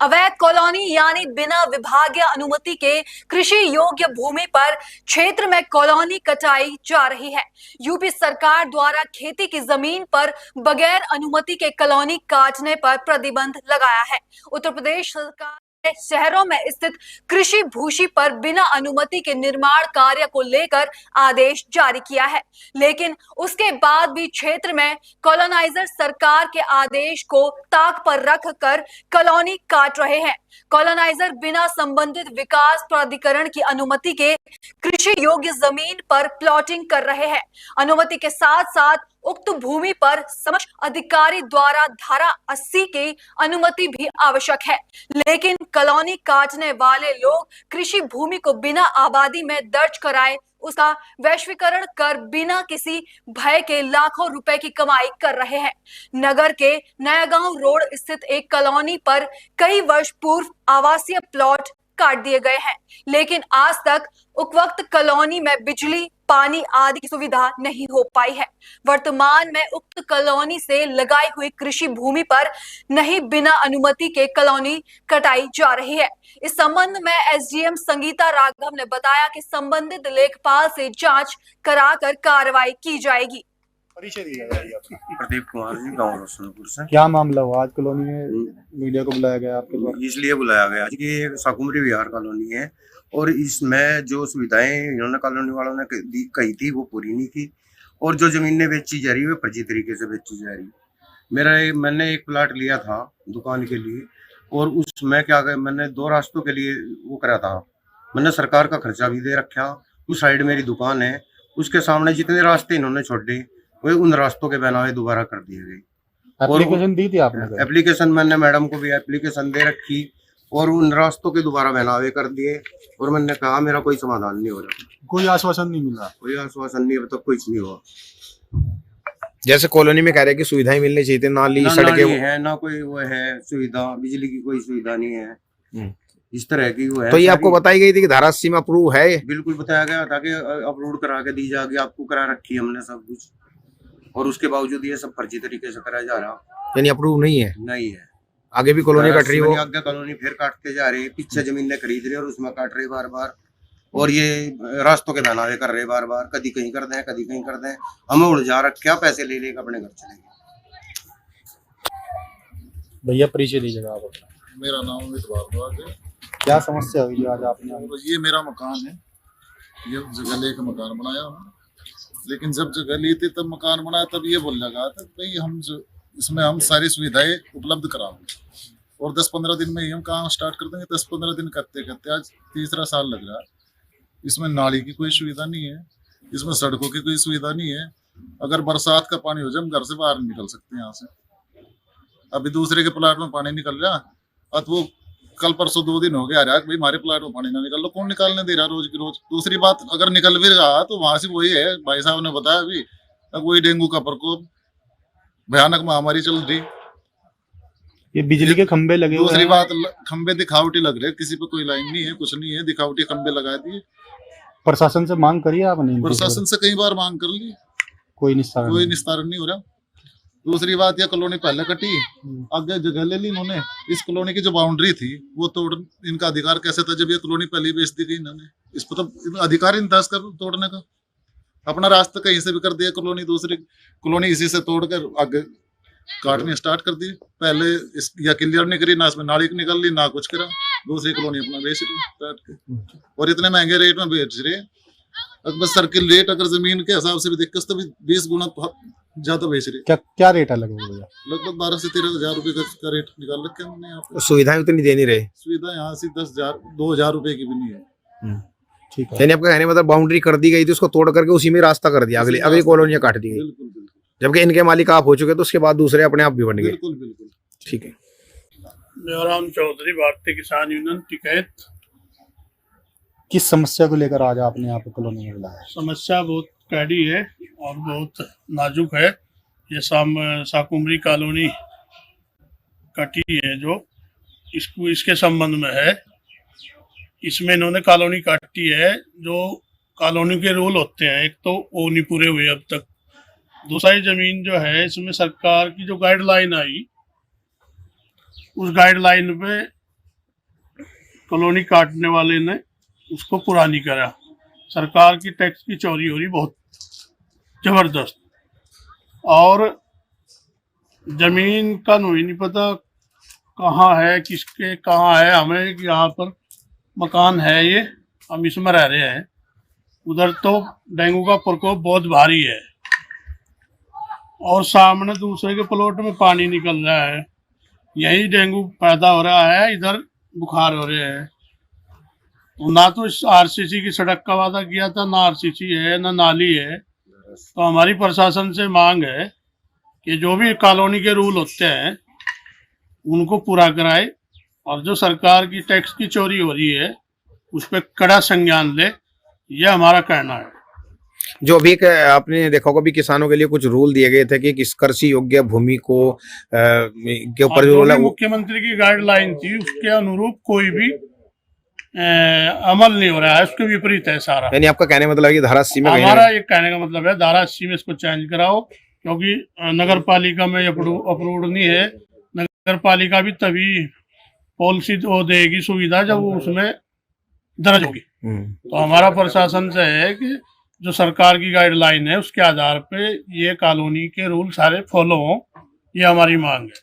अवैध कॉलोनी यानी बिना विभागीय अनुमति के कृषि योग्य भूमि पर क्षेत्र में कॉलोनी कटाई जा रही है। यूपी सरकार द्वारा खेती की जमीन पर बगैर अनुमति के कॉलोनी काटने पर प्रतिबंध लगाया है। उत्तर प्रदेश सरकार शहरों में स्थित कृषि भूमि पर बिना अनुमति के निर्माण कार्य को लेकर आदेश जारी किया है, लेकिन उसके बाद भी क्षेत्र में कॉलोनाइजर सरकार के आदेश को ताक पर रखकर कॉलोनी काट रहे हैं। कॉलोनाइजर बिना संबंधित विकास प्राधिकरण की अनुमति के कृषि योग्य जमीन पर प्लॉटिंग कर रहे हैं। अनुमति के साथ साथ उक्त भूमि पर समक्ष अधिकारी द्वारा धारा 80 की अनुमति भी आवश्यक है, लेकिन कॉलोनी काटने वाले लोग कृषि भूमि को बिना आबादी में दर्ज कराए उसका वैश्वीकरण कर बिना किसी भय के लाखों रुपए की कमाई कर रहे हैं। नगर के नयागांव रोड स्थित एक कॉलोनी पर कई वर्ष पूर्व आवासीय प्लॉट काट दिए गए हैं, लेकिन आज तक उक्त कॉलोनी में बिजली, पानी आदि की सुविधा नहीं हो पाई है। वर्तमान में उक्त कॉलोनी से लगाई हुई कृषि भूमि पर नहीं बिना अनुमति के कॉलोनी कटाई जा रही है। इस संबंध में एसडीएम संगीता राघव ने बताया कि संबंधित लेखपाल से जांच कराकर कार्रवाई की जाएगी। परिचय दीजिएगा आपका। प्रदीप कुमार जी, गाँव रोशनपुर से। क्या मामला हुआ आज कॉलोनी में मीडिया को बुलाया गया आपके द्वारा? इसलिए बुलाया गया कि ये साकुमरी विहार कॉलोनी है और इसमें जो सुविधाएं इन्होंने कॉलोनी वालों ने कही थी वो पूरी नहीं की और जो जमीनें बेची जा रही है वो फर्जी तरीके से बेची जा रही। मैंने एक प्लाट लिया था दुकान के लिए और उसमें मैंने 2 रास्तों के लिए वो करा था। मैंने सरकार का खर्चा भी दे रखा। उस साइड मेरी दुकान है, उसके सामने जितने रास्ते इन्होंने छोड़े वे उन रास्तों के बनावे दोबारा कर दिए गए। एप्लीकेशन दी थी आपने? एप्लीकेशन मैंने मैडम को भी एप्लीकेशन दे रखी और उन रास्तों के दोबारा बनावे कर दिए और मैंने कहा मेरा कोई समाधान नहीं हो रहा। कोई आश्वासन नहीं मिला? कोई आश्वासन नहीं, अब तक कुछ नहीं हुआ। जैसे कॉलोनी में कह रहे हैं कि सुविधाएं मिलनी चाहिए, नाली सड़कें है ना, कोई वो है सुविधा, बिजली की कोई सुविधा नहीं है इस तरह की वो है। तो ये आपको बताई गई थी कि धारा 80 में अप्रूव है? बिल्कुल बताया गया था कि अप्रूव करा के दी जाएगी, आपको करा रखी हमने सब कुछ, और उसके बावजूद ये सब फर्जी तरीके से कराया जा रहा। यानी अप्रूव नहीं है? नहीं है। आगे भी कॉलोनी काट रही है, आगे कॉलोनी फिर काटते जा रहे, पीछे जमीनें खरीद रहे और उसमें काट रहे बार बार, और ये रास्तों के बनावे कर रहे बार बार, कभी कहीं कर दें कभी कहीं कर दें। हमें उलझा रखा, पैसे ले लेकर अपने घर चले गए। भैया परिचय दीजिएगा आप अपना। मेरा नाम अमित भारद्वाज है। क्या समस्या हुई आज आपने? ये मेरा मकान है, ये जगह लेकर मकान बनाया हमने, लेकिन जब जगह ली थी तब मकान बनाया तब ये बोल लगा था भाई हम इसमें हम सारी सुविधाएं उपलब्ध कराएंगे और 10-15 दिन में ही हम काम स्टार्ट कर देंगे। 10-15 दिन करते करते आज 3रा साल लग रहा है। इसमें नाली की कोई सुविधा नहीं है, इसमें सड़कों की कोई सुविधा नहीं है। अगर बरसात का पानी हो जाए हम घर से बाहर निकल सकते हैं यहाँ से। अभी दूसरे के प्लाट में पानी निकल रहा, अब वो कल परसों 2 दिन हो गया रहा भाई हमारे प्लाट में पानी ना निकल लो, कौन निकालने दे रहा रोज की रोज। दूसरी बात, अगर निकल भी रहा तो वहां से वही है, भाई साहब ने बताया अभी वही डेंगू का प्रकोप, भयानक महामारी चल रही। ये बिजली के खंबे लगे हुए हैं। दूसरी बात, खंबे दिखावटी लग रहे, किसी पे कोई लाइन नहीं है, कुछ नहीं है, दिखावटी खंबे लगा दिए। प्रशासन से मांग करिए आपने? प्रशासन से कई बार मांग कर ली, कोई निस्तारण नहीं हो रहा। दूसरी बात, यह कॉलोनी पहले कटी, आगे जगह ले ली इन्होंने। इस कॉलोनी की जो बाउंड्री थी वो तोड़, इनका अधिकार कैसे था जब ये कॉलोनी पहले बेच दी गई इन्होंने? इस पर तो अधिकार ही था इसका तोड़ने का। अपना रास्ता कहीं से भी कर दिया कॉलोनी, दूसरी कॉलोनी इसी से तोड़कर आगे काटनी स्टार्ट कर दी। पहले या क्लियर नहीं करी, ना इसमें नाली निकल ली ना कुछ करा, दूसरी कॉलोनी अपना बेच रही काट के, और इतने महंगे रेट में बेच रहे। अगर सर्किल रेट अगर जमीन के हिसाब से भी देखते तो 20 गुना ज्यादा बेच रहे। क्या रेट है लगभग? 12 से 13 हजार रुपए का रेट निकाल रखे हमने यहाँ पे। सुविधाएं उतनी दे नहीं रहे? सुविधा यहाँ से 2,000 रुपए की भी नहीं है। ठीक है। यानी आपका कहने मतलब बाउंड्री कर दी गई थी, उसको तोड़ करके उसी में रास्ता कर दिया, अगली कॉलोनियां काट दी गई। बिल्कुल बिल्कुल। जबकि इनके मालिक आप हो चुके तो उसके बाद दूसरे अपने आप भी बन गए। बिल्कुल बिल्कुल। ठीक है। देवराम चौधरी, भारतीय किसान यूनियन टिकैत। किस समस्या को लेकर आज आपने यहाँ पे कॉलोनी में बुलाया? समस्या बहुत कैडी है और बहुत नाजुक है। ये साकुमरी कॉलोनी कटी है जो इसके संबंध में है। इसमें इन्होंने कॉलोनी काटी है, जो कॉलोनी के रूल होते हैं, एक तो वो नहीं पूरे हुए अब तक। दूसरा जमीन जो है इसमें सरकार की जो गाइडलाइन आई, उस गाइडलाइन पे कॉलोनी काटने वाले ने उसको पूरा नहीं करा। सरकार की टैक्स की चोरी हो रही बहुत जबरदस्त, और जमीन का नहीं पता कहाँ है, किसके कहाँ है। हमें यहाँ पर मकान है, ये हम इसमें रह रहे हैं। उधर तो डेंगू का प्रकोप बहुत भारी है, और सामने दूसरे के प्लॉट में पानी निकल रहा है, यही डेंगू पैदा हो रहा है, इधर बुखार हो रहे हैं। तो ना तो इस आरसीसी की सड़क का वादा किया था, ना आरसीसी है ना नाली है। तो हमारी प्रशासन से मांग है कि जो भी कॉलोनी के रूल होते हैं उनको पूरा कराए, और जो सरकार की टैक्स की चोरी हो रही है उस पर कड़ा संज्ञान ले, यह हमारा कहना है। जो अभी आपने देखा होगा, भी किसानों के लिए कुछ रूल दिए गए थे कि किस कृषि योग्य भूमि को के ऊपर जो रूल है वो मुख्यमंत्री की गाइडलाइन थी उसके अनुरूप कोई भी अमल नहीं हो रहा है, उसके विपरीत है सारा। यानी आपका कहने का मतलब है कि धारा 80 में हमारा ये कहने का मतलब है धारा 80 में इसको चेंज कराओ, क्योंकि नगर पालिका में अप्रूव्ड नहीं है। नगर पालिका भी तभी पॉलिसी वो देगी सुविधा जब वो उसमें दर्ज होगी। तो हमारा प्रशासन से है कि जो सरकार की गाइडलाइन है उसके आधार पे ये कॉलोनी के रूल सारे फॉलो हों, ये हमारी मांग है।